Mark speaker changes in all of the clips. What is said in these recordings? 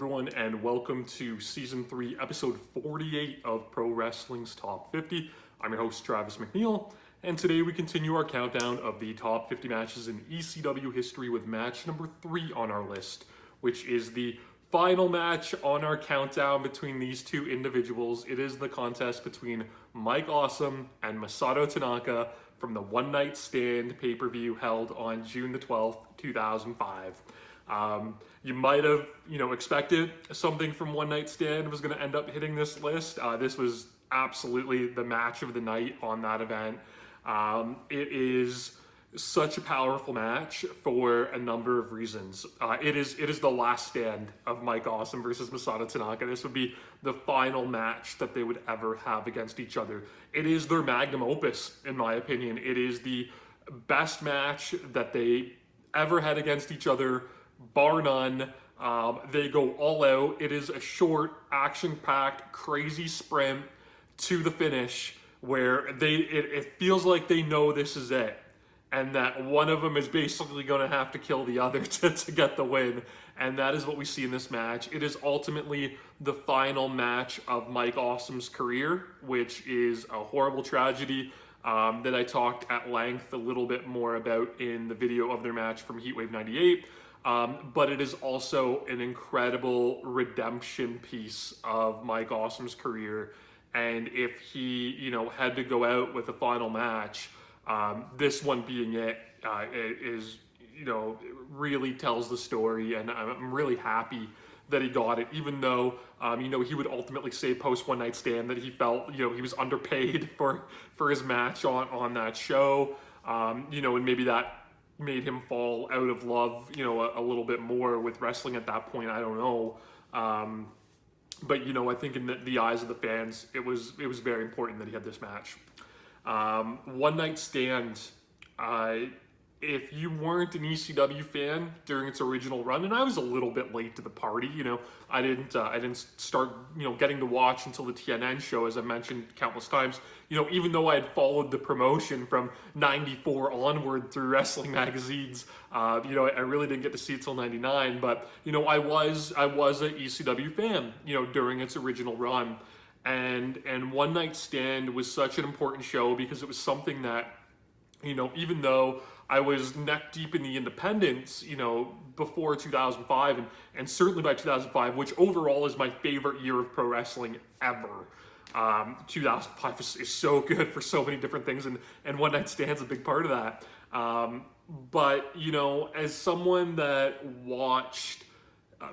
Speaker 1: everyone, and welcome to Season 3, Episode 48 of Pro Wrestling's Top 50. I'm your host, Travis McNeil, and today we continue our countdown of the top 50 matches in ECW history with match number 3 on our list, which is the final match on our countdown between these two individuals. It is the contest between Mike Awesome and Masato Tanaka from the One Night Stand pay-per-view held on June the 12th, 2005. You might have, expected something from One Night Stand was going to end up hitting this list. This was absolutely the match of the night on that event. It is such a powerful match for a number of reasons. It is the last stand of Mike Awesome versus Masato Tanaka. This would be the final match that they would ever have against each other. It is their magnum opus, in my opinion. It is the best match that they ever had against each other, bar none. They go all out. It is a short, action-packed, crazy sprint to the finish where it feels like they know this is it, and that one of them is basically going to have to kill the other to get the win. And that is what we see in this match. It is ultimately the final match of Mike Awesome's career, which is a horrible tragedy that I talked at length a little bit more about in the video of their match from Heatwave 98. But it is also an incredible redemption piece of Mike Awesome's career. And if he, had to go out with a final match, this one being it is, really tells the story. And I'm really happy that he got it, even though, he would ultimately say post One Night Stand that he felt, he was underpaid for his match on that show, and maybe that made him fall out of love, a little bit more with wrestling at that point. I don't know. But, I think in the eyes of the fans, it was very important that he had this match. One Night Stand, if you weren't an ECW fan during its original run, and I was a little bit late to the party, I didn't start, getting to watch until the TNN show, as I mentioned countless times, even though I had followed the promotion from 94 onward through wrestling magazines, I really didn't get to see it till 99, but, I was a ECW fan, during its original run, and One Night Stand was such an important show because it was something that, even though I was neck deep in the independents, before 2005, and certainly by 2005, which overall is my favorite year of pro wrestling ever. 2005 is so good for so many different things, and One Night Stand's a big part of that. But, as someone that watched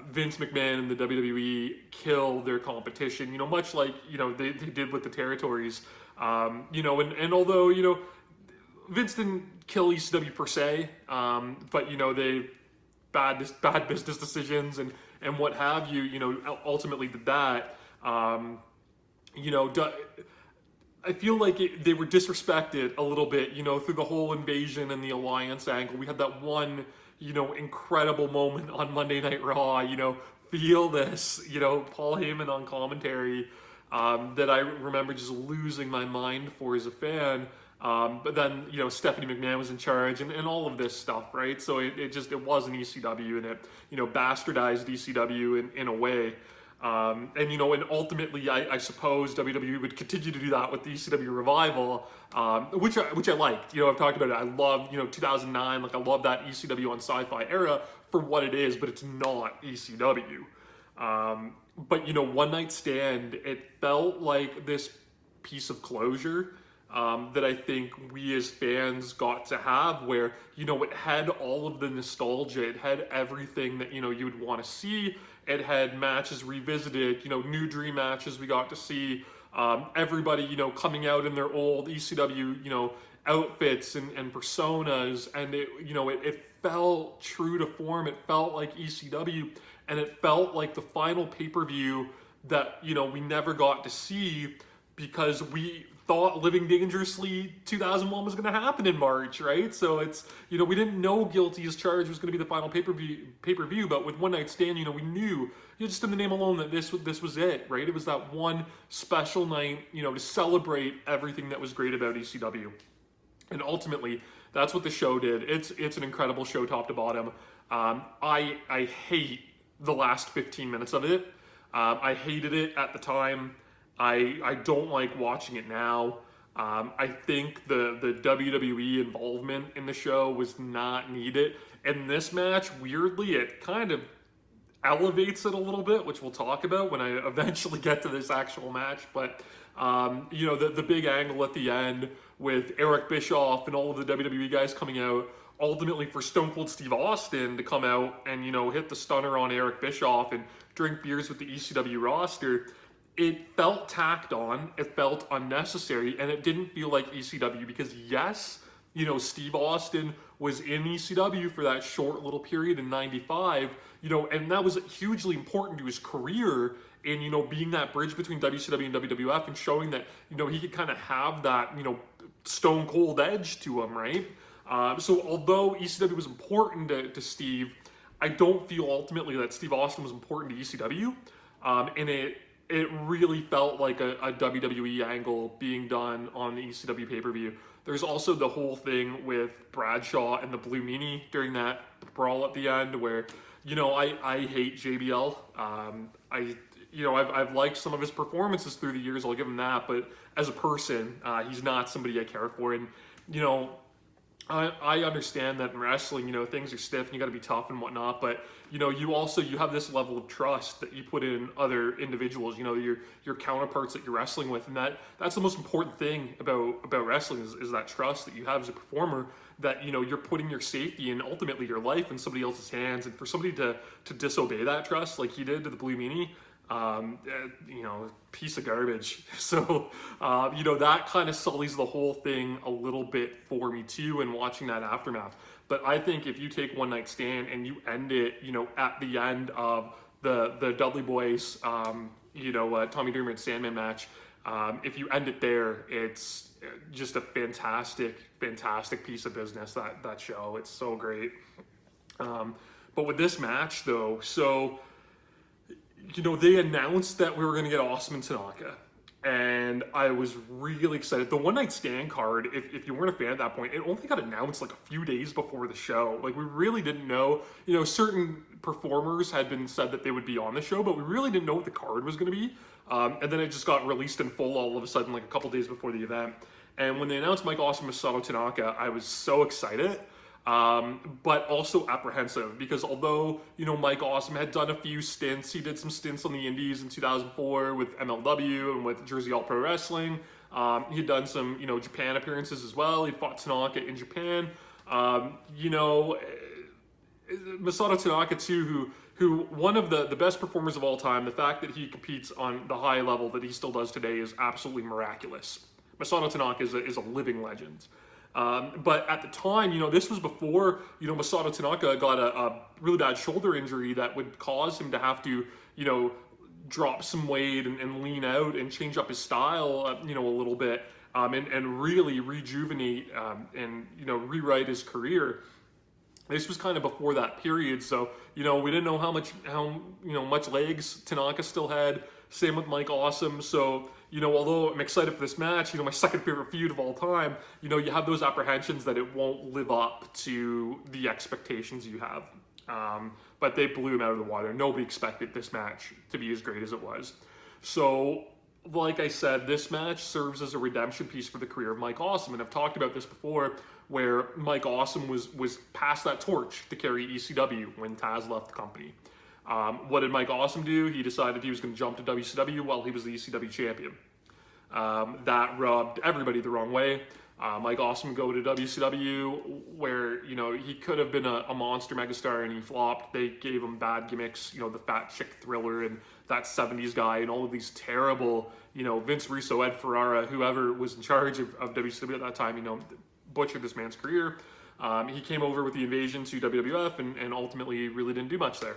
Speaker 1: Vince McMahon and the WWE kill their competition, much like, they did with the territories, and although, Vince didn't kill ECW per se, but they bad business decisions and what have you, ultimately did that. I feel like they were disrespected a little bit, through the whole invasion and the alliance angle. We had that one, incredible moment on Monday Night Raw, feel this, Paul Heyman on commentary, that I remember just losing my mind for as a fan. But then, Stephanie McMahon was in charge and all of this stuff, right? So it was an ECW, and it, bastardized ECW in a way. And ultimately, I suppose WWE would continue to do that with the ECW revival, which I liked. I've talked about it. I love, 2009, I love that ECW on Sci-Fi era for what it is, but it's not ECW. But, One Night Stand, it felt like this piece of closure that I think we as fans got to have, where, it had all of the nostalgia, it had everything that, you would want to see. It had matches revisited, new dream matches we got to see, everybody, coming out in their old ECW, outfits and personas, and it felt true to form. It felt like ECW, and it felt like the final pay-per-view that, we never got to see because we thought Living Dangerously 2001 was going to happen in March, right? So it's, we didn't know Guilty as Charged was going to be the final pay-per-view, but with One Night Stand, we knew, just in the name alone, that this was it, right? It was that one special night, to celebrate everything that was great about ECW. And ultimately, that's what the show did. It's an incredible show top to bottom. I hate the last 15 minutes of it. I hated it at the time. I don't like watching it now. I think the WWE involvement in the show was not needed. And this match, weirdly, it kind of elevates it a little bit, which we'll talk about when I eventually get to this actual match. But you know, the big angle at the end with Eric Bischoff and all of the WWE guys coming out, ultimately for Stone Cold Steve Austin to come out and, you know, hit the stunner on Eric Bischoff and drink beers with the ECW roster, it felt tacked on, it felt unnecessary, and it didn't feel like ECW because, yes, you know, Steve Austin was in ECW for that short little period in '95, you know, and that was hugely important to his career in, you know, being that bridge between WCW and WWF and showing that, you know, he could kind of have that, you know, stone cold edge to him, right? So although ECW was important to Steve, I don't feel ultimately that Steve Austin was important to ECW, and it really felt like a WWE angle being done on the ECW pay-per-view. There's also the whole thing with Bradshaw and the Blue Meanie during that brawl at the end where, you know, I hate JBL. I've liked some of his performances through the years, I'll give him that, but as a person, he's not somebody I care for. And, you know, I understand that in wrestling, you know, things are stiff and you got to be tough and whatnot, but, you know, you have this level of trust that you put in other individuals, you know, your counterparts that you're wrestling with, and that's the most important thing about wrestling is that trust that you have as a performer, that, you know, you're putting your safety and ultimately your life in somebody else's hands, and for somebody to disobey that trust like he did to the Blue Meanie, you know, piece of garbage. So, you know, that kind of sullies the whole thing a little bit for me too, and watching that aftermath. But I think if you take One Night Stand and you end it, you know, at the end of the Dudley Boys, you know, Tommy Dreamer and Sandman match, if you end it there, it's just a fantastic piece of business, that show. It's so great. But with this match though, so, you know, they announced that we were going to get Awesome and Tanaka, and I was really excited. The One Night Stand card, if you weren't a fan at that point, it only got announced like a few days before the show. Like, we really didn't know, you know, certain performers had been said that they would be on the show, but we really didn't know what the card was going to be. And then it just got released in full all of a sudden, like a couple days before the event. And when they announced Mike Awesome and Masato Tanaka, I was so excited. But also apprehensive, because although, you know, Mike Awesome had done a few stints, he did some stints on the indies in 2004 with MLW and with Jersey All Pro Wrestling. He had done some, you know, Japan appearances as well. He fought Tanaka in Japan. You know, Masato Tanaka too, who one of the best performers of all time, the fact that he competes on the high level that he still does today is absolutely miraculous. Masato Tanaka is a living legend. But at the time, you know, this was before, you know, Masato Tanaka got a really bad shoulder injury that would cause him to have to, you know, drop some weight and lean out and change up his style, you know, a little bit, and really rejuvenate, and, you know, rewrite his career. This was kind of before that period, so, you know, we didn't know how much legs Tanaka still had. Same with Mike Awesome. So, you know, although I'm excited for this match, you know, my second favorite feud of all time, you know, you have those apprehensions that it won't live up to the expectations you have. But they blew him out of the water. Nobody expected this match to be as great as it was. So, like I said, this match serves as a redemption piece for the career of Mike Awesome. And I've talked about this before, where Mike Awesome was passed that torch to carry ECW when Taz left the company. What did Mike Awesome do? He decided he was going to jump to WCW while he was the ECW champion. That rubbed everybody the wrong way. Mike Awesome go to WCW where, you know, he could have been a monster megastar and he flopped. They gave him bad gimmicks, you know, the Fat Chick Thriller and that 70s guy and all of these terrible, you know, Vince Russo, Ed Ferrara, whoever was in charge of WCW at that time, you know, butchered this man's career. He came over with the Invasion to WWF and ultimately really didn't do much there.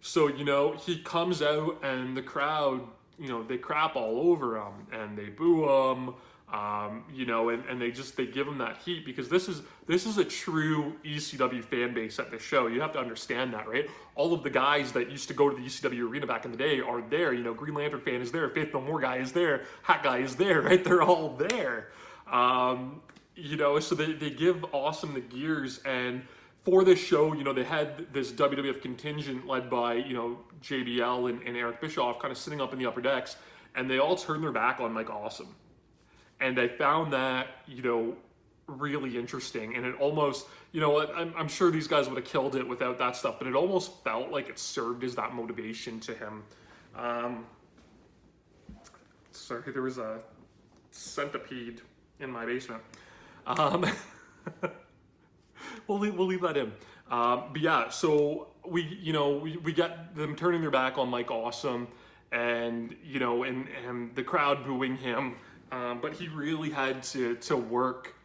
Speaker 1: So, you know, he comes out and the crowd, you know, they crap all over him and they boo him, you know, and they give him that heat because this is a true ECW fan base at this show. You have to understand that, right? All of the guys that used to go to the ECW arena back in the day are there. You know, Green Lantern fan is there, Faith No More guy is there, Hat guy is there, right? They're all there. You know, so they give Awesome the gears, and for this show, you know, they had this WWF contingent led by, you know, JBL and Eric Bischoff kind of sitting up in the upper decks, and they all turned their back on Mike Awesome. And I found that, you know, really interesting. And it almost, you know, I'm sure these guys would have killed it without that stuff, but it almost felt like it served as that motivation to him. Sorry, there was a centipede in my basement. We'll leave that in. But yeah, so we get them turning their back on Mike Awesome, and you know, and the crowd booing him. But he really had to work,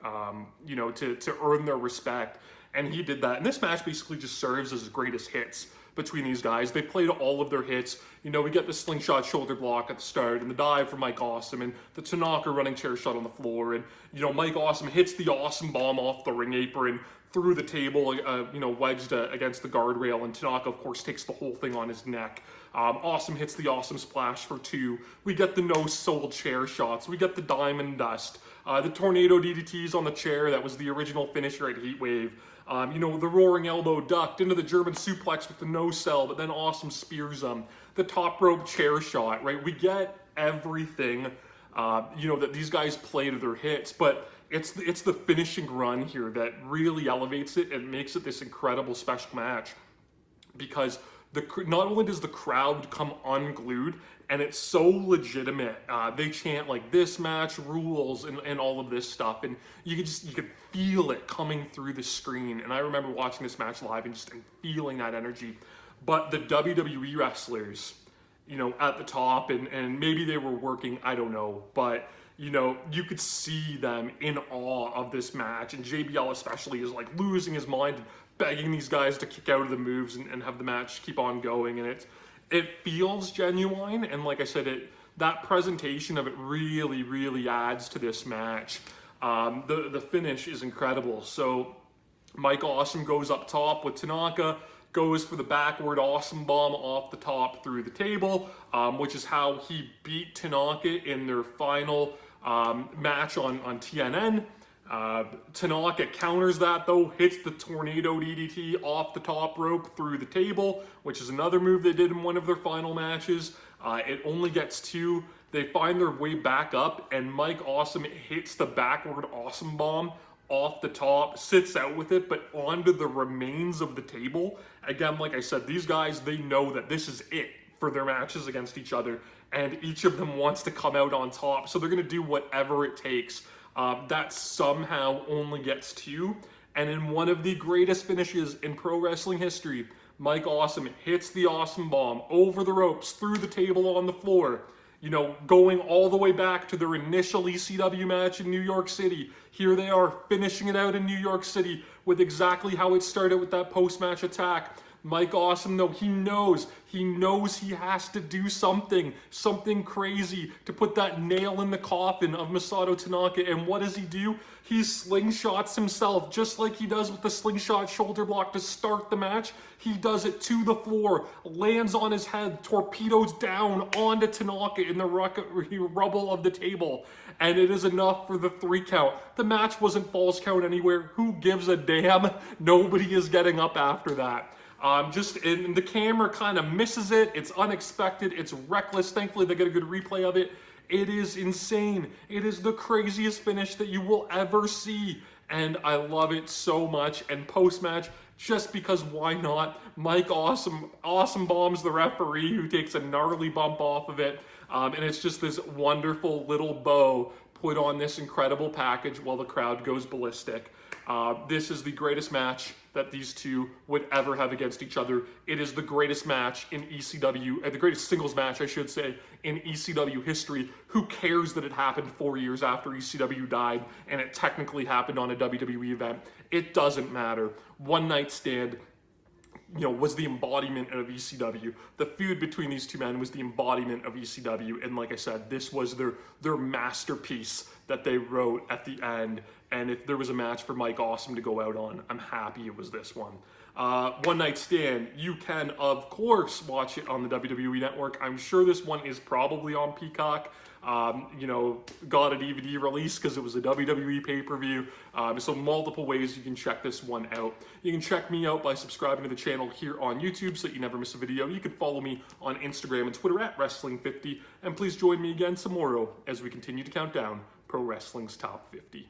Speaker 1: you know, to earn their respect, and he did that. And this match basically just serves as greatest hits between these guys. They played all of their hits. You know, we get the slingshot shoulder block at the start, and the dive from Mike Awesome, and the Tanaka running chair shot on the floor, and you know, Mike Awesome hits the Awesome bomb off the ring apron through the table, you know, wedged against the guardrail, and Tanaka, of course, takes the whole thing on his neck. Awesome hits the Awesome splash for 2. We get the no-soul chair shots. We get the diamond dust. The tornado DDTs on the chair, that was the original finisher at Heatwave. You know, the roaring elbow ducked into the German suplex with the no-sell, but then Awesome spears them. The top rope chair shot, right? We get everything, you know, that these guys play to their hits, but it's the finishing run here that really elevates it and makes it this incredible special match, because not only does the crowd come unglued, and it's so legitimate. They chant like "this match rules" and all of this stuff, and you could feel it coming through the screen. And I remember watching this match live and feeling that energy. But the WWE wrestlers, you know, at the top, and maybe they were working, I don't know, but you know, you could see them in awe of this match, and JBL especially is like losing his mind, begging these guys to kick out of the moves and have the match keep on going, and it feels genuine, and like I said, that presentation of it really adds to this match. The finish is incredible. So Mike Awesome goes up top with Tanaka, goes for the backward Awesome bomb off the top through the table, which is how he beat Tanaka in their final match on TNN. Tanaka counters that though, hits the tornado DDT off the top rope through the table, which is another move they did in one of their final matches. It only gets 2. They find their way back up, and Mike Awesome hits the backward Awesome bomb off the top, sits out with it, but onto the remains of the table. Again, like I said, these guys, they know that this is it for their matches against each other, and each of them wants to come out on top, so they're going to do whatever it takes. That somehow only gets 2, and in one of the greatest finishes in pro wrestling history, Mike Awesome hits the Awesome bomb over the ropes, through the table on the floor, you know, going all the way back to their initial ECW match in New York City. Here they are, finishing it out in New York City with exactly how it started with that post-match attack. Mike Awesome, though, he knows he has to do something crazy to put that nail in the coffin of Masato Tanaka. And what does he do? He slingshots himself, just like he does with the slingshot shoulder block to start the match. He does it to the floor, lands on his head, torpedoes down onto Tanaka in the rubble of the table. And it is enough for the 3 count. The match wasn't false count anywhere. Who gives a damn? Nobody is getting up after that. And the camera kind of misses it. It's unexpected. It's reckless. Thankfully, they get a good replay of it. It is insane. It is the craziest finish that you will ever see. And I love it so much. And post-match, just because why not? Mike Awesome bombs the referee, who takes a gnarly bump off of it. And it's just this wonderful little bow put on this incredible package while the crowd goes ballistic. This is the greatest match that these two would ever have against each other. It is the greatest match in ECW, the greatest singles match, I should say, in ECW history. Who cares that it happened 4 years after ECW died and it technically happened on a WWE event? It doesn't matter. One night stand, you know, was the embodiment of ECW. The feud between these two men was the embodiment of ECW, and like I said, this was their masterpiece that they wrote at the end. And if there was a match for Mike Awesome to go out on, I'm happy it was this one. One Night Stand, you can, of course, watch it on the WWE Network. I'm sure this one is probably on Peacock. Got a DVD release because it was a WWE pay-per-view. So multiple ways you can check this one out. You can check me out by subscribing to the channel here on YouTube so that you never miss a video. You can follow me on Instagram and Twitter at Wrestling50. And please join me again tomorrow as we continue to count down Pro Wrestling's Top 50.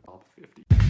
Speaker 1: Top 50.